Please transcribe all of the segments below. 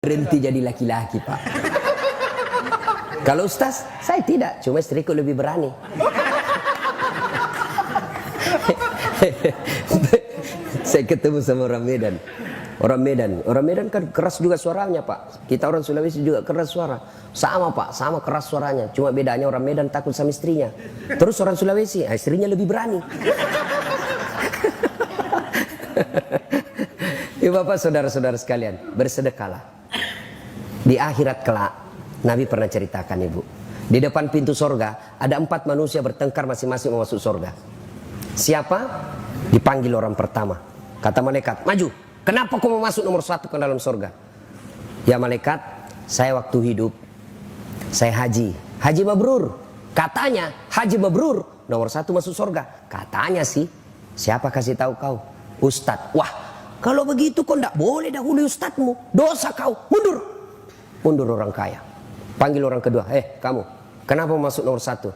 berhenti jadi laki-laki, Pak. Kalau ustaz, saya tidak, cuma istriku lebih berani. Saya ketemu sama orang Medan. Orang Medan kan keras juga suaranya, Pak. Kita orang Sulawesi juga keras suara. Sama, Pak, sama keras suaranya. Cuma bedanya orang Medan takut sama istrinya. Terus orang Sulawesi, istrinya lebih berani. Ya Bapak, saudara-saudara sekalian, bersedekahlah. Di akhirat kelak, Nabi pernah ceritakan, Ibu. Di depan pintu sorga, ada 4 manusia bertengkar masing-masing mau masuk sorga. Siapa? Dipanggil orang pertama. Kata malaikat, maju. Kenapa kau mau masuk nomor 1 ke dalam sorga? Ya malaikat, saya waktu hidup, saya haji. Haji mabrur. Katanya, haji mabrur, nomor 1 masuk sorga. Katanya sih, siapa kasih tahu kau? Ustadz. Wah, kalau begitu kau tidak boleh dahului ustadzmu. Dosa kau, mundur. Mundur orang kaya. Panggil orang kedua, kamu, kenapa masuk nomor 1?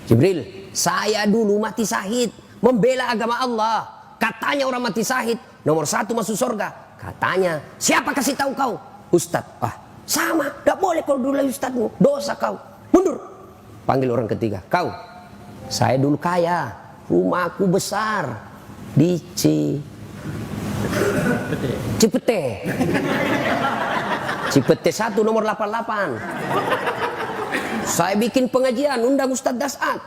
Jibril, saya dulu mati syahid, membela agama Allah. Katanya orang mati syahid, nomor 1 masuk surga. Katanya, siapa kasih tahu kau? Ustadz. Sama, tidak boleh kalau dulu ustadzmu, dosa kau, mundur. Panggil orang ketiga, kau, saya dulu kaya, rumahku besar di Cipete. Cipete 1 nomor 88. Saya bikin pengajian, undang Ustadz Dasat.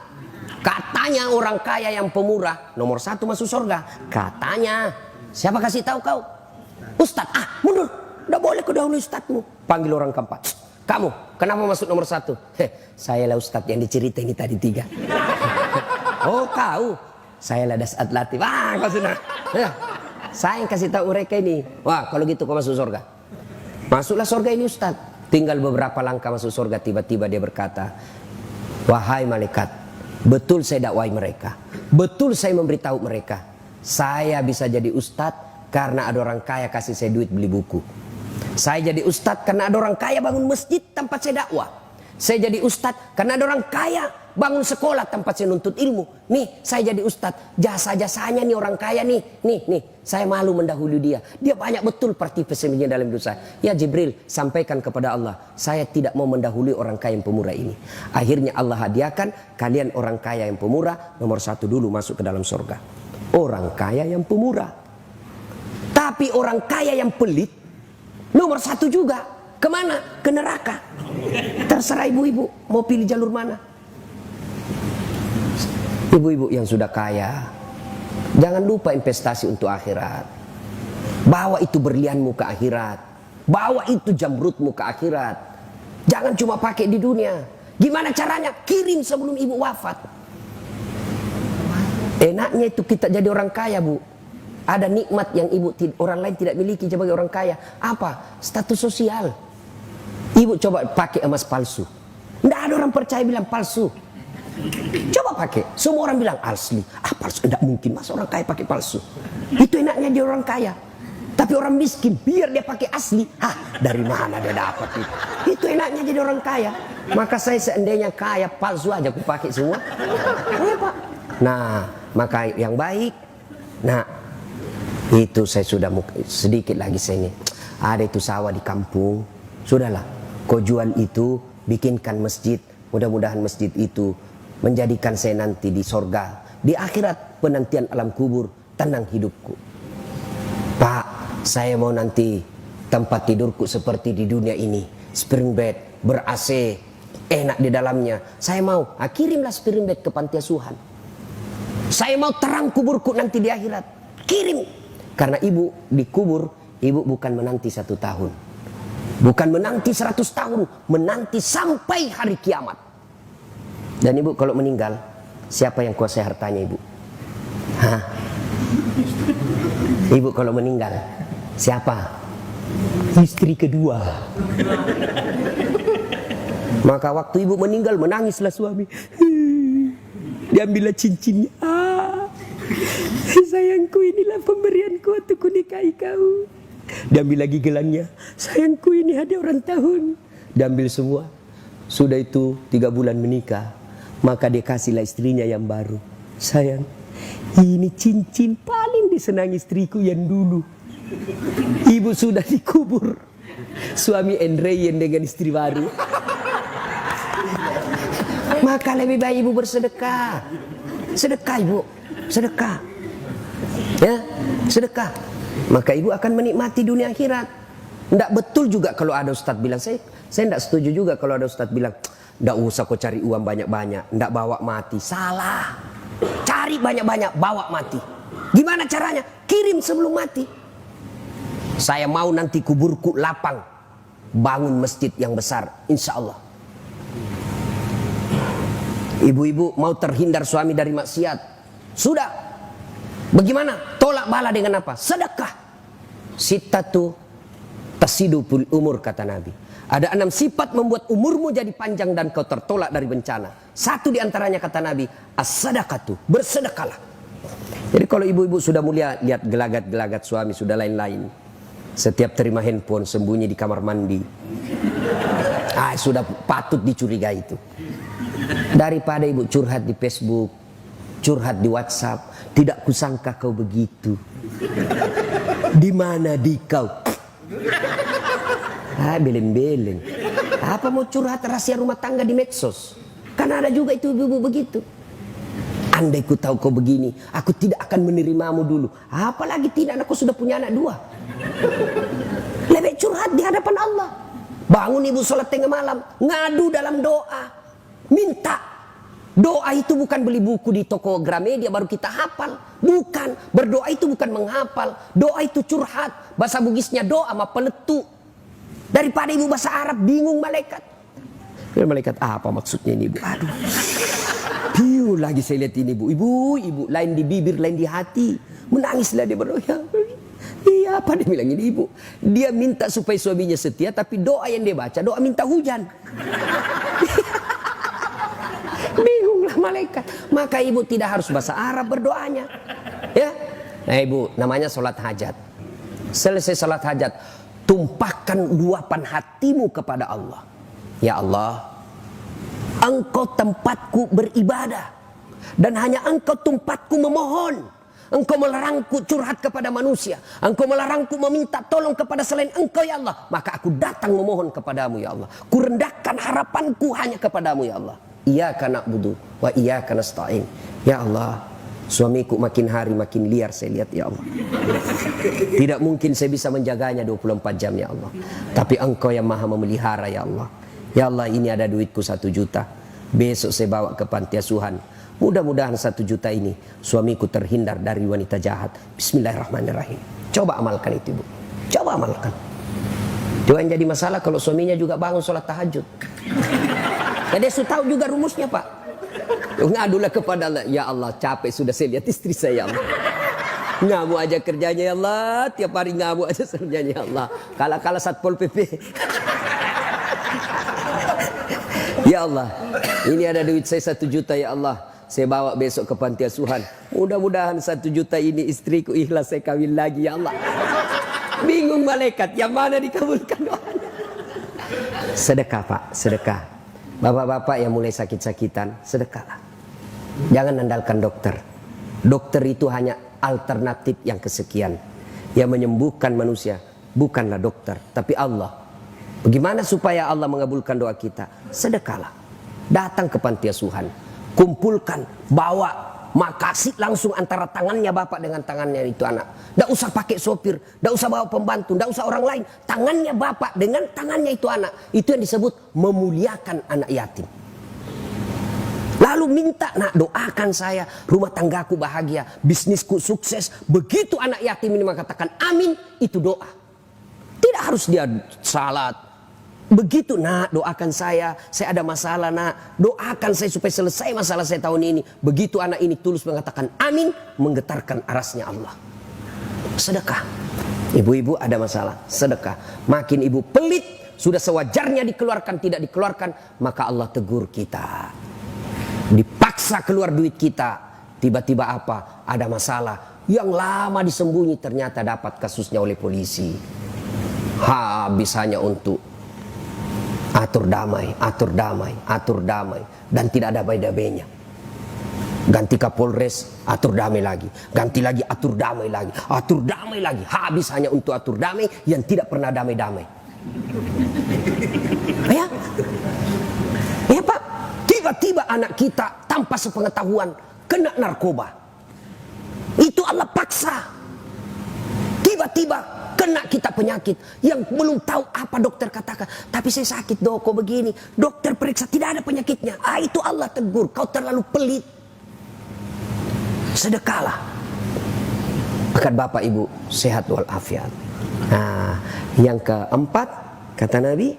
Katanya orang kaya yang pemurah, nomor 1 masuk surga. Katanya, siapa kasih tahu kau? Ustadz. Mundur, tidak boleh kau dahului ustadzmu. Panggil orang keempat. Kamu, kenapa masuk nomor 1? Saya lah ustadz yang dicerita ini tadi 3. Oh kau, saya lah Dasat Latif. Kau sudah. Saya yang kasih tahu mereka ini. Wah, kalau gitu kau masuk surga. Masuklah surga ini ustadz. Tinggal beberapa langkah masuk surga, tiba-tiba dia berkata, wahai malaikat, betul saya dakwai mereka, betul saya memberitahu mereka, saya bisa jadi ustadz karena ada orang kaya kasih saya duit beli buku. Saya jadi ustadz karena ada orang kaya bangun masjid tempat saya dakwah. Saya jadi ustadz karena ada orang kaya bangun sekolah tempat saya nuntut ilmu. Nih, saya jadi ustadz, jasa-jasanya nih orang kaya nih. Saya malu mendahului dia. Dia banyak betul partisipasinya dalam hidup saya. Ya Jibril, sampaikan kepada Allah, saya tidak mau mendahului orang kaya yang pemurah ini. Akhirnya Allah hadiahkan kalian orang kaya yang pemurah, nomor 1 dulu masuk ke dalam surga. Orang kaya yang pemurah. Tapi orang kaya yang pelit, nomor 1 juga. Kemana? Ke neraka. Terserah ibu-ibu mau pilih jalur mana. Ibu-ibu yang sudah kaya, jangan lupa investasi untuk akhirat. Bawa itu berlianmu ke akhirat. Bawa itu jamrutmu ke akhirat. Jangan cuma pakai di dunia. Gimana caranya? Kirim sebelum ibu wafat. Enaknya itu kita jadi orang kaya, Bu. Ada nikmat yang orang lain tidak miliki sebagai orang kaya. Apa? Status sosial. Ibu coba pakai emas palsu. Tidak ada orang percaya bilang palsu. Coba pakai. Semua orang bilang asli. Palsu. Tidak mungkin. Masa orang kaya pakai palsu? Itu enaknya dia orang kaya. Tapi orang miskin biar dia pakai asli. Dari mana dia dapat itu? Itu enaknya jadi orang kaya. Maka saya seandainya kaya palsu aja aku pakai semua. Pak. Nah, maka yang baik. Nah, itu saya sudah sedikit lagi saya ini. Ada itu sawah di kampung. Sudahlah, kau jual itu, bikinkan masjid. Mudah-mudahan masjid itu menjadikan saya nanti di sorga. Di akhirat penantian alam kubur, tenang hidupku. Pak, saya mau nanti tempat tidurku seperti di dunia ini. Spring bed, ber-AC, enak di dalamnya. Saya mau, kirimlah spring bed ke panti asuhan. Saya mau terang kuburku nanti di akhirat. Kirim. Karena ibu dikubur, ibu bukan menanti 1 tahun. Bukan menanti 100 tahun. Menanti sampai hari kiamat. Dan ibu kalau meninggal, siapa yang kuasai hartanya ibu? Ibu kalau meninggal, siapa? Istri kedua. Maka waktu ibu meninggal, menangislah suami. Diambillah cincinnya. Sayangku, inilah pemberianku waktu ku nikahi kau. Diambil lagi gelangnya. Sayangku, ini hadiah ulang tahun. Diambil semua. Sudah itu 3 bulan menikah. Maka dia kasihlah istrinya yang baru. Sayang, ini cincin paling disenangi istriku yang dulu. Ibu sudah dikubur. Suami Andreyen dengan istri baru. Maka lebih baik ibu bersedekah. Sedekah ibu, sedekah. Ya, sedekah. Maka ibu akan menikmati dunia akhirat. Tidak betul juga kalau ada ustadz bilang, saya tidak setuju juga kalau ada ustadz bilang, tidak usah kau cari uang banyak-banyak, tidak bawa mati. Salah. Cari banyak-banyak, bawa mati. Gimana caranya? Kirim sebelum mati. Saya mau nanti kuburku lapang, bangun masjid yang besar, insya Allah. Ibu-ibu mau terhindar suami dari maksiat, sudah. Bagaimana? Tolak bala dengan apa? Sedekah. Sittatu tasidupul umur, kata Nabi. Ada 6 sifat membuat umurmu jadi panjang dan kau tertolak dari bencana. Satu diantaranya, kata Nabi, as-sadaqatu, bersedekahlah. Jadi kalau ibu-ibu sudah mulia, lihat gelagat-gelagat suami sudah lain-lain. Setiap terima handphone sembunyi di kamar mandi. Sudah patut dicurigai itu. Daripada ibu curhat di Facebook, curhat di WhatsApp, tidak kusangka kau begitu. Di mana di kau? Beleng-beleng. Apa mau curhat rahasia rumah tangga di medsos? Kan ada juga itu ibu-ibu begitu. Andai ku tahu kau begini, aku tidak akan menerimamu dulu. Apalagi tidak, aku sudah punya anak 2. Lebih curhat di hadapan Allah. Bangun ibu sholat tengah malam, ngadu dalam doa. Minta. Doa itu bukan beli buku di toko Gramedia baru kita hafal. Bukan. Berdoa itu bukan menghafal. Doa itu curhat. Bahasa Bugisnya doa sama peletu. Daripada ibu bahasa Arab bingung malaikat. Malaikat apa maksudnya ini ibu? Aduh. Piu lagi saya lihat ini ibu. Ibu lain di bibir, lain di hati. Menangislah dia berdoa. Iya, apa dia bilang ini ibu? Dia minta supaya suaminya setia, tapi doa yang dia baca doa minta hujan. Bingunglah malaikat. Maka ibu tidak harus bahasa Arab berdoanya. Ya. Nah ibu, namanya sholat hajat. Selesai sholat hajat, tumpahkan luapan hatimu kepada Allah. Ya Allah, Engkau tempatku beribadah, dan hanya Engkau tempatku memohon. Engkau melarangku curhat kepada manusia. Engkau melarangku meminta tolong kepada selain Engkau, ya Allah. Maka aku datang memohon kepadamu, ya Allah. Kurendahkan harapanku hanya kepadamu, ya Allah. Iyyaka na'budu wa iyyaka nasta'in. Ya Allah, suamiku makin hari makin liar saya lihat, ya Allah. Tidak mungkin saya bisa menjaganya 24 jam, ya Allah. Tapi Engkau yang maha memelihara, ya Allah. Ya Allah, ini ada duitku 1 juta. Besok saya bawa ke panti asuhan. Mudah-mudahan 1 juta ini suamiku terhindar dari wanita jahat. Bismillahirrahmanirrahim. Coba amalkan itu, ibu. Coba amalkan. Jangan jadi masalah kalau suaminya juga bangun sholat tahajud. Ya dia sudah tahu juga rumusnya, Pak. Ngadulah kepada Allah. Ya Allah, capek sudah saya lihat istri saya, ya Allah. Ngamu aja kerjanya, ya Allah. Tiap hari ngamu aja kerjanya, ya Allah. Kala-kala Satpol PP. Ya Allah, ini ada duit saya 1 juta, ya Allah. Saya bawa besok ke panti asuhan. Mudah-mudahan 1 juta ini istriku ikhlas saya kawin lagi, ya Allah. Bingung malaikat, yang mana dikabulkan doanya? Sedekah, Pak, sedekah. Bapak-bapak yang mulai sakit-sakitan, sedekahlah. Jangan andalkan dokter. Dokter itu hanya alternatif yang kesekian. Yang menyembuhkan manusia bukanlah dokter, tapi Allah. Bagaimana supaya Allah mengabulkan doa kita? Sedekahlah. Datang ke panti asuhan, kumpulkan, bawa, makasih langsung antara tangannya bapak dengan tangannya itu anak. Tidak usah pakai sopir, tidak usah bawa pembantu, tidak usah orang lain. Tangannya bapak dengan tangannya itu anak. Itu yang disebut memuliakan anak yatim. Lalu minta, nak doakan saya, rumah tanggaku bahagia, bisnisku sukses. Begitu anak yatim ini mengatakan amin, itu doa. Tidak harus dia salat. Begitu, nak doakan saya ada masalah, nak doakan saya supaya selesai masalah saya tahun ini. Begitu anak ini tulus mengatakan amin, menggetarkan arasnya Allah. Sedekah. Ibu-ibu ada masalah, sedekah. Makin ibu pelit, sudah sewajarnya dikeluarkan, tidak dikeluarkan, maka Allah tegur kita. Dipaksa keluar duit kita, tiba-tiba apa? Ada masalah yang lama disembunyi, ternyata dapat kasusnya oleh polisi. Habis hanya untuk atur damai, atur damai, atur damai, dan tidak ada damai-damainya. Ganti Kapolres, atur damai lagi. Ganti lagi, atur damai lagi. Atur damai lagi. Habis hanya untuk atur damai yang tidak pernah damai-damai. Ya, ya Pak, tiba-tiba anak kita tanpa sepengetahuan kena narkoba. Itu Allah paksa. Tiba-tiba kena kita penyakit yang belum tahu apa dokter katakan. Tapi saya sakit dok, kok begini. Dokter periksa tidak ada penyakitnya. Itu Allah tegur, kau terlalu pelit. Sedekahlah. Akan Bapak Ibu sehat walafiat. Nah, yang keempat kata Nabi,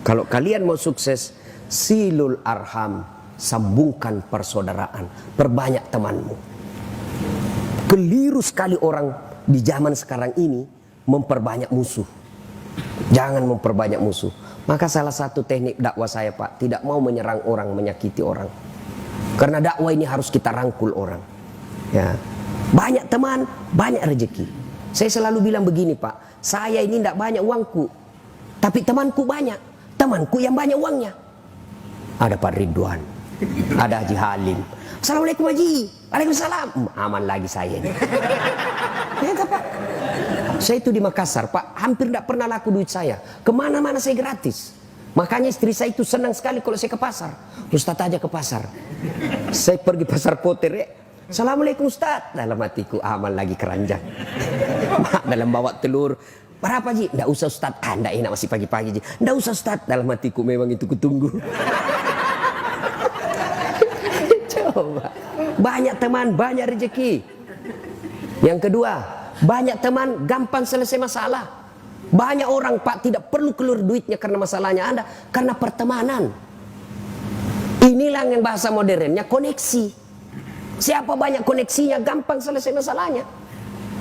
kalau kalian mau sukses, silul arham, sambungkan persaudaraan, perbanyak temanmu. Keliru sekali orang di zaman sekarang ini memperbanyak musuh. Jangan memperbanyak musuh. Maka salah satu teknik dakwah saya Pak, tidak mau menyerang orang, menyakiti orang. Karena dakwah ini harus kita rangkul orang. Ya, banyak teman, banyak rezeki. Saya selalu bilang begini Pak, saya ini tidak banyak uangku, tapi temanku banyak. Temanku yang banyak uangnya. Ada Pak Ridwan, ada Haji Halim. Assalamualaikum Haji. Waalaikumsalam. Aman lagi saya ini. Ya Pak. Saya itu di Makassar Pak, hampir tidak pernah laku duit saya. Kemana-mana saya gratis. Makanya istri saya itu senang sekali kalau saya ke pasar. Ustaz aja ke pasar. Saya pergi pasar Poter ya. Assalamualaikum Ustaz. Dalam hatiku aman lagi keranjang. Dalam bawa telur. Berapa Ji? Nggak usah Ustaz. Nggak enak masih pagi-pagi Ji. Nggak usah Ustaz. Dalam hatiku memang itu kutunggu. Coba. Banyak teman, banyak rezeki. Yang kedua, banyak teman, gampang selesai masalah. Banyak orang Pak tidak perlu keluar duitnya karena masalahnya Anda, karena pertemanan. Inilah yang bahasa modernnya koneksi. Siapa banyak koneksinya, gampang selesai masalahnya.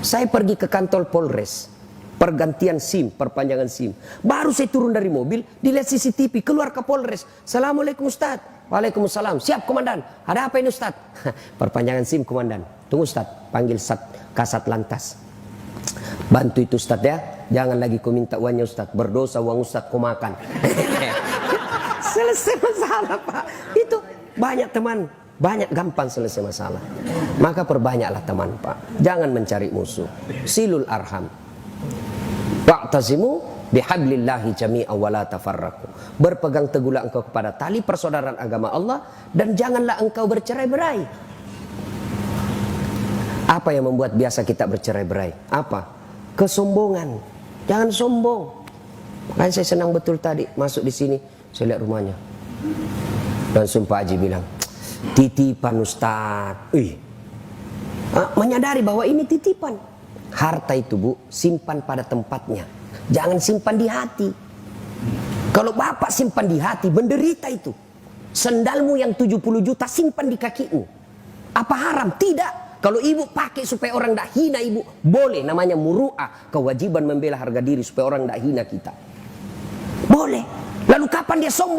Saya pergi ke kantor Polres, pergantian SIM, perpanjangan SIM. Baru saya turun dari mobil, dilihat CCTV, keluar ke Polres. Assalamualaikum Ustaz. Waalaikumsalam. Siap komandan. Ada apa ini Ustaz? Perpanjangan SIM komandan. Tunggu Ustaz, panggil Kasat Lantas. Bantu itu Ustaz ya. Jangan lagi kau minta uangnya Ustaz. Berdosa uang Ustaz kau makan. Selesai masalah Pak. Itu banyak teman, banyak gampang selesai masalah. Maka perbanyaklah teman Pak. Jangan mencari musuh. Silul arham. Wa'tasimu bihablillahi jami'an wa la tafarraqu. Berpegang teguhlah engkau kepada tali persaudaraan agama Allah dan janganlah engkau bercerai-berai. Apa yang membuat biasa kita bercerai-berai? Apa? Kesombongan. Jangan sombong. Makanya saya senang betul tadi masuk di sini, saya lihat rumahnya. Langsung Pak Haji bilang, titipan Ustaz. Menyadari bahwa ini titipan. Harta itu Bu, simpan pada tempatnya. Jangan simpan di hati. Kalau Bapak simpan di hati, menderita itu. Sendalmu yang 70 juta simpan di kakimu. Apa haram? Tidak. Kalau ibu pakai supaya orang tidak hina ibu, boleh. Namanya muru'ah. Kewajiban membela harga diri supaya orang tidak hina kita. Boleh. Lalu kapan dia sombong?